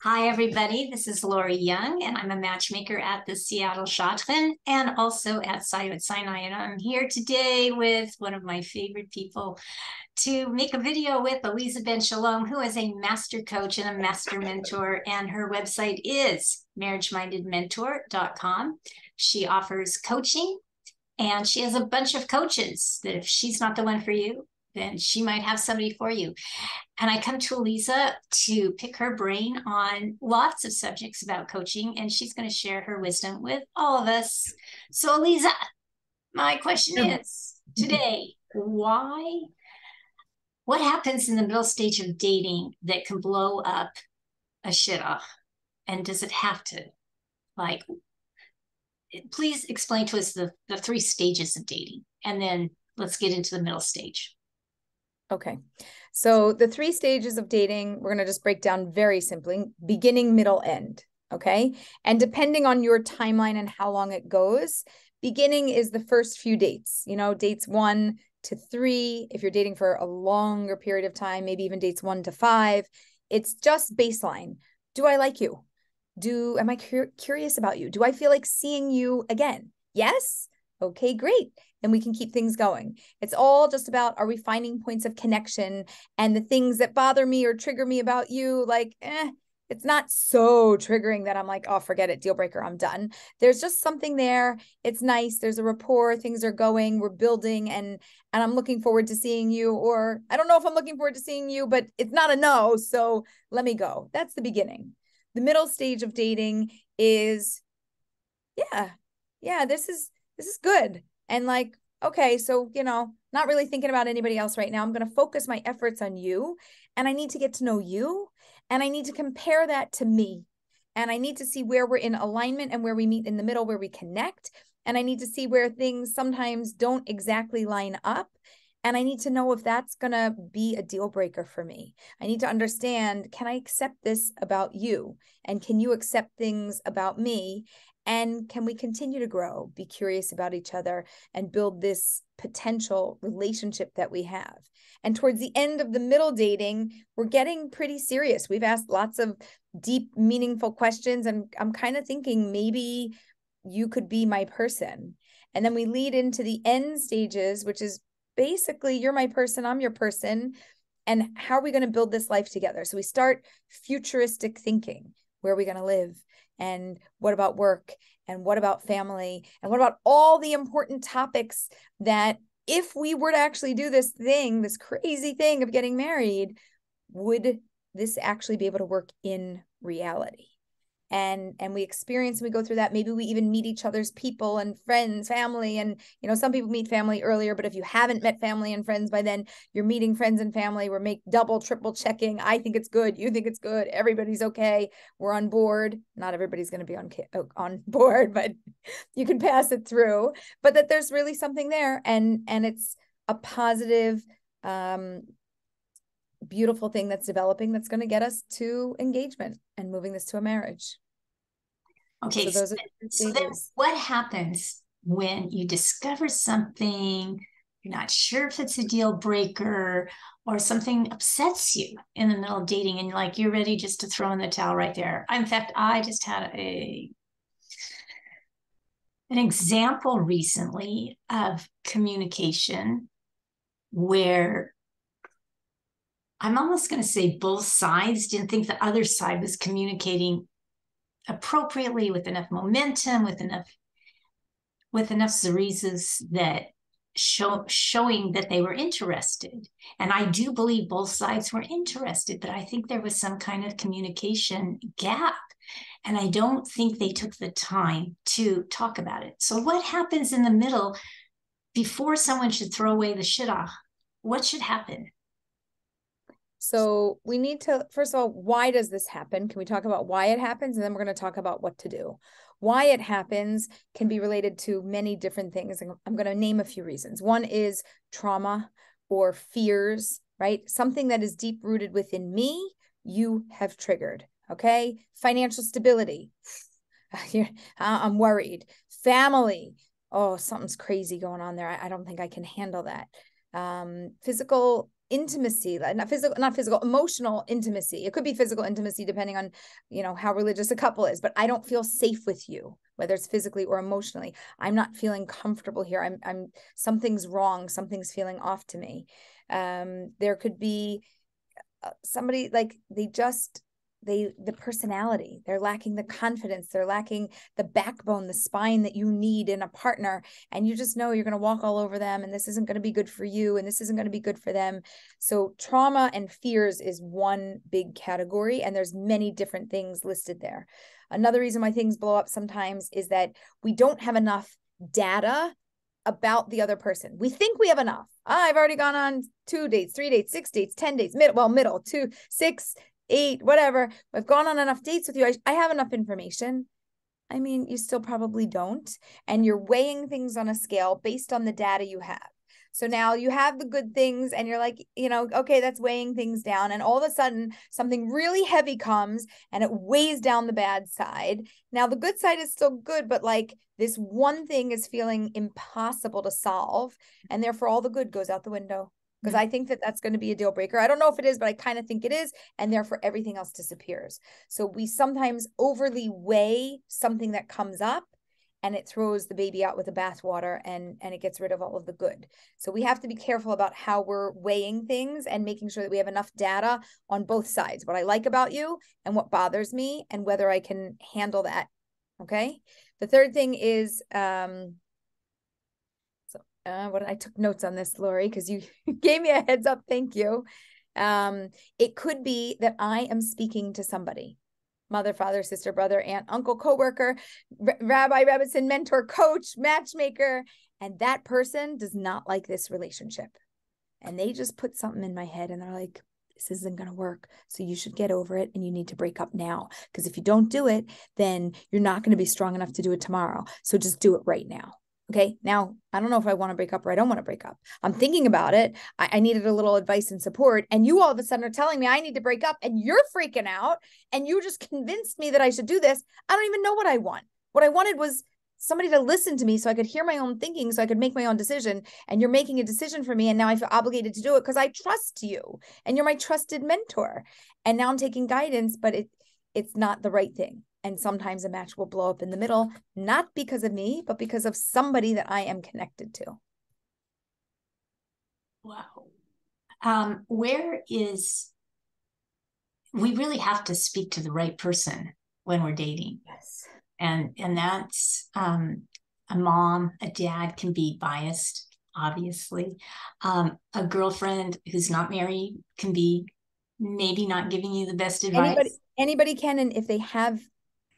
Hi, everybody. This is Laurie Young, and I'm a matchmaker at the Seattle Shadchan and also at Sayot Sinai. And I'm here today with one of my favorite people to make a video with Aleeza Ben Shalom, who is a master coach and a master mentor. And her website is marriagemindedmentor.com. She offers coaching, and she has a bunch of coaches that if she's not the one for you, then she might have somebody for you. And I come to Aleeza to pick her brain on lots of subjects about coaching, and she's going to share her wisdom with all of us. So, Aleeza, my question is today, what happens in the middle stage of dating that can blow up a shidduch? And does it have to? Like, please explain to us the three stages of dating, and then let's get into the middle stage. Okay. So the three stages of dating, we're going to just break down very simply: beginning, middle, end. Okay. And depending on your timeline and how long it goes, beginning is the first few dates, dates 1 to 3. If you're dating for a longer period of time, maybe even dates 1 to 5, it's just baseline. Do I like you? Am I curious about you? Do I feel like seeing you again? Yes. Okay, great. And we can keep things going. It's all just about, are we finding points of connection, and the things that bother me or trigger me about you, it's not so triggering that I'm like, oh, forget it, deal breaker, I'm done. There's just something there. It's nice. There's a rapport. Things are going. We're building, and I'm looking forward to seeing you. Or I don't know if I'm looking forward to seeing you, but it's not a no. So let me go. That's the beginning. The middle stage of dating is, this is good. And okay, so, not really thinking about anybody else right now. I'm going to focus my efforts on you, and I need to get to know you, and I need to compare that to me. And I need to see where we're in alignment and where we meet in the middle, where we connect. And I need to see where things sometimes don't exactly line up. And I need to know if that's going to be a deal breaker for me. I need to understand, can I accept this about you? And can you accept things about me? And can we continue to grow, be curious about each other, and build this potential relationship that we have? And towards the end of the middle dating, we're getting pretty serious. We've asked lots of deep, meaningful questions, and I'm kind of thinking maybe you could be my person. And then we lead into the end stages, which is basically, you're my person, I'm your person. And how are we going to build this life together? So we start futuristic thinking. Where are we going to live? And what about work? And what about family? And what about all the important topics that if we were to actually do this thing, this crazy thing of getting married, would this actually be able to work in reality? And we experience, and we go through that. Maybe we even meet each other's people and friends, family. And, some people meet family earlier, but if you haven't met family and friends by then, you're meeting friends and family. We're double, triple checking. I think it's good. You think it's good. Everybody's okay. We're on board. Not everybody's going to be on board, but you can pass it through. But that there's really something there. And it's a positive, beautiful thing that's developing, that's going to get us to engagement and moving this to a marriage. Okay, so then what happens when you discover something, you're not sure if it's a deal breaker, or something upsets you in the middle of dating, and you're ready just to throw in the towel right there? In fact, I just had an example recently of communication where I'm almost going to say both sides didn't think the other side was communicating appropriately, with enough momentum, with enough zerizas that showing that they were interested. And I do believe both sides were interested, but I think there was some kind of communication gap. And I don't think they took the time to talk about it. So what happens in the middle before someone should throw away the shidduch? What should happen? So we need to, first of all, why does this happen? Can we talk about why it happens? And then we're going to talk about what to do. Why it happens can be related to many different things. I'm going to name a few reasons. One is trauma or fears, right? Something that is deep rooted within me, you have triggered. Okay. Financial stability. I'm worried. Family. Oh, something's crazy going on there. I don't think I can handle that. Physical intimacy, not physical, emotional intimacy. It could be physical intimacy depending on, how religious a couple is, but I don't feel safe with you, whether it's physically or emotionally. I'm not feeling comfortable here. Something's wrong. Something's feeling off to me. There could be somebody like the personality, they're lacking the confidence, they're lacking the backbone, the spine that you need in a partner. And you just know you're going to walk all over them, and this isn't going to be good for you, and this isn't going to be good for them. So trauma and fears is one big category, and there's many different things listed there. Another reason why things blow up sometimes is that we don't have enough data about the other person. We think we have enough. I've already gone on 2 dates, 3 dates, 6 dates, 10 dates, middle, 2, 6, 8, whatever. I've gone on enough dates with you. I have enough information. I mean, you still probably don't. And you're weighing things on a scale based on the data you have. So now you have the good things and you're like, okay, that's weighing things down. And all of a sudden something really heavy comes and it weighs down the bad side. Now the good side is still good, but like this one thing is feeling impossible to solve. And therefore all the good goes out the window. Because I think that that's going to be a deal breaker. I don't know if it is, but I kind of think it is. And therefore everything else disappears. So we sometimes overly weigh something that comes up, and it throws the baby out with the bathwater, and it gets rid of all of the good. So we have to be careful about how we're weighing things and making sure that we have enough data on both sides, what I like about you and what bothers me and whether I can handle that. Okay. The third thing is, I took notes on this, Laurie, because you gave me a heads up. Thank you. It could be that I am speaking to somebody, mother, father, sister, brother, aunt, uncle, coworker, rabbi, rabbitson, mentor, coach, matchmaker, and that person does not like this relationship. And they just put something in my head and they're like, this isn't going to work. So you should get over it and you need to break up now. Because if you don't do it, then you're not going to be strong enough to do it tomorrow. So just do it right now. Okay. Now, I don't know if I want to break up or I don't want to break up. I'm thinking about it. I needed a little advice and support. And you all of a sudden are telling me I need to break up and you're freaking out. And you just convinced me that I should do this. I don't even know what I want. What I wanted was somebody to listen to me so I could hear my own thinking, so I could make my own decision. And you're making a decision for me. And now I feel obligated to do it because I trust you and you're my trusted mentor. And now I'm taking guidance, but it's not the right thing. And sometimes a match will blow up in the middle, not because of me, but because of somebody that I am connected to. Wow. We really have to speak to the right person when we're dating. Yes. And that's a mom, a dad can be biased, obviously. A girlfriend who's not married can be maybe not giving you the best advice. Anybody can, and if they have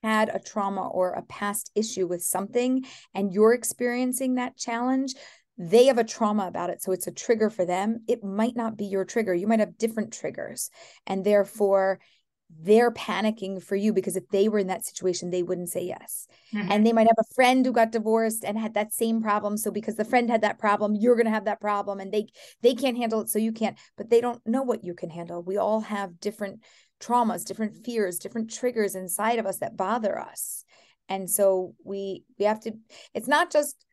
had a trauma or a past issue with something and you're experiencing that challenge, they have a trauma about it. So it's a trigger for them. It might not be your trigger. You might have different triggers. And therefore, they're panicking for you because if they were in that situation, they wouldn't say yes. Mm-hmm. And they might have a friend who got divorced and had that same problem. So because the friend had that problem, you're going to have that problem and they can't handle it. So you can't, but they don't know what you can handle. We all have different traumas, different fears, different triggers inside of us that bother us. And so we have to, it's not just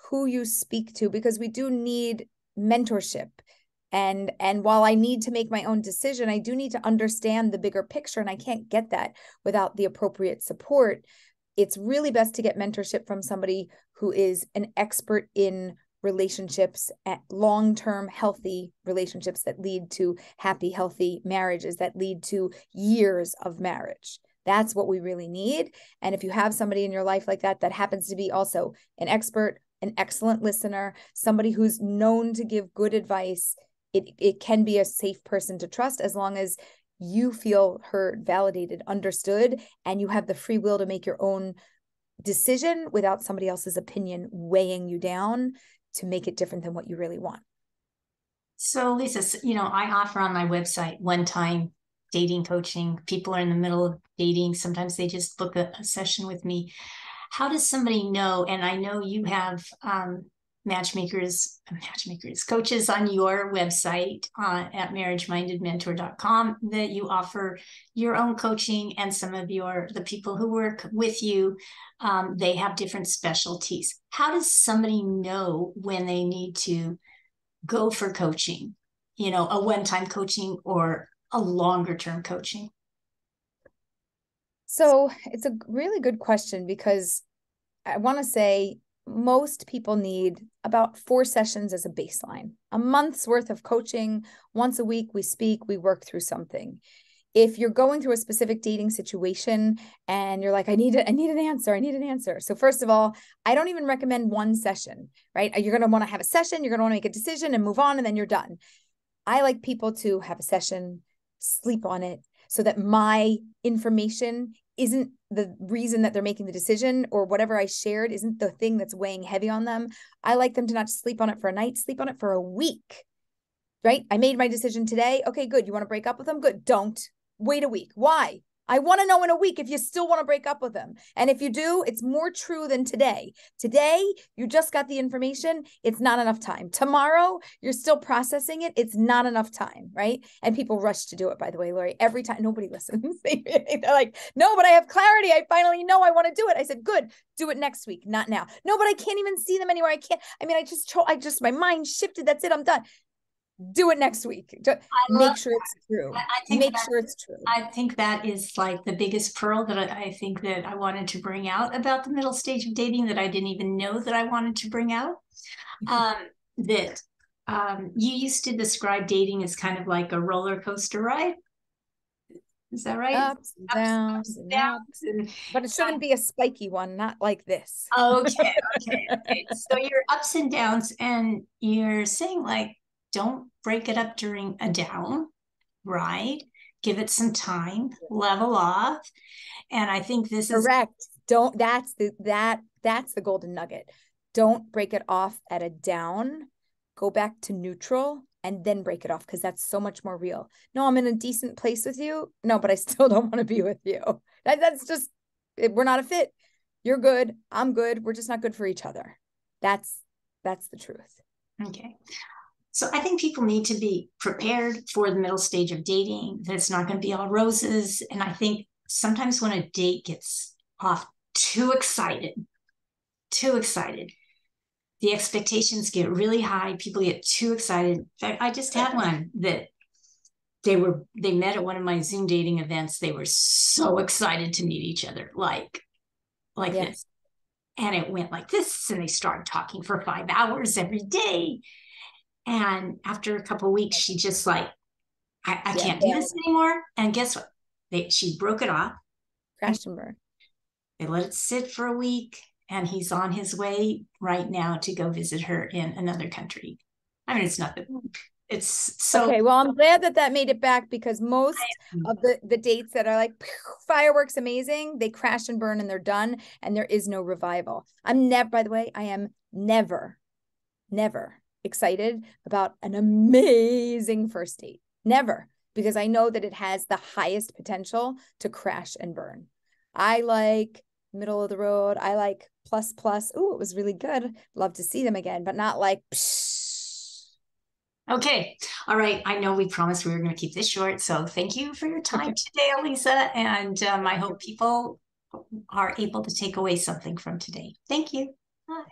who you speak to, because we do need mentorship. And while I need to make my own decision, I do need to understand the bigger picture, and I can't get that without the appropriate support. It's really best to get mentorship from somebody who is an expert in relationships, long-term healthy relationships that lead to happy, healthy marriages, that lead to years of marriage. That's what we really need. And if you have somebody in your life like that, that happens to be also an expert, an excellent listener, somebody who's known to give good advice, it can be a safe person to trust, as long as you feel heard, validated, understood, and you have the free will to make your own decision without somebody else's opinion weighing you down to make it different than what you really want. So Lisa, I offer on my website one-time dating coaching. People are in the middle of dating. Sometimes they just book a session with me. How does somebody know? And I know you have coaches on your website at marriagemindedmentor.com that you offer your own coaching, and some of the people who work with you, they have different specialties. How does somebody know when they need to go for coaching? a one-time coaching or a longer term coaching? So it's a really good question, because I want to say most people need about 4 sessions as a baseline, a month's worth of coaching. Once a week, we speak, we work through something. If you're going through a specific dating situation and you're like, I need an answer. So first of all, I don't even recommend one session, right? You're going to want to have a session, you're going to want to make a decision and move on, and then you're done. I like people to have a session, sleep on it, so that my information isn't the reason that they're making the decision, or whatever I shared isn't the thing that's weighing heavy on them. I like them to not just sleep on it for a night, sleep on it for a week, right? I made my decision today. Okay, good. You want to break up with them? Good. Don't wait a week. Why? I want to know in a week if you still want to break up with them. And if you do, it's more true than today. Today, you just got the information. It's not enough time. Tomorrow, you're still processing it. It's not enough time, right? And people rush to do it, by the way, Laurie. Every time, nobody listens. They're like, no, but I have clarity. I finally know I want to do it. I said, good, do it next week, not now. No, but I can't even see them anywhere. I just, my mind shifted. That's it. I'm done. Do it next week. Make sure it's true. Make sure it's true. I think that is like the biggest pearl that I think that I wanted to bring out about the middle stage of dating, that I didn't even know that I wanted to bring out. That you used to describe dating as kind of like a roller coaster ride. Is that right? Ups and downs and ups. But it shouldn't be a spiky one, not like this. Okay. So you're ups and downs, and you're saying like, don't break it up during a down, right? Give it some time, level off. And I think this is correct. That's the golden nugget. Don't break it off at a down. Go back to neutral and then break it off, because that's so much more real. No, I'm in a decent place with you. No, but I still don't want to be with you. That's just, we're not a fit. You're good. I'm good. We're just not good for each other. That's the truth. Okay. So I think people need to be prepared for the middle stage of dating, that it's not going to be all roses. And I think sometimes when a date gets off too excited, the expectations get really high. People get too excited. In fact, I just had one that they met at one of my Zoom dating events. They were so excited to meet each other, like this. And it went like this. And they started talking for 5 hours every day. And after a couple of weeks, she just like, I can't do this anymore. And guess what? She broke it off. Crashed and burned. They let it sit for a week, and he's on his way right now to go visit her in another country. I mean, it's nothing. It's so okay. Well, I'm glad that made it back, because most of the dates that are like fireworks amazing, they crash and burn and they're done, and there is no revival. By the way, I am never excited about an amazing first date. Never, because I know that it has the highest potential to crash and burn. I like middle of the road. I like plus. Oh, it was really good. Love to see them again, but not like. Psh. Okay. All right. I know we promised we were going to keep this short. So thank you for your time today, Aleeza. And I hope people are able to take away something from today. Thank you. Bye.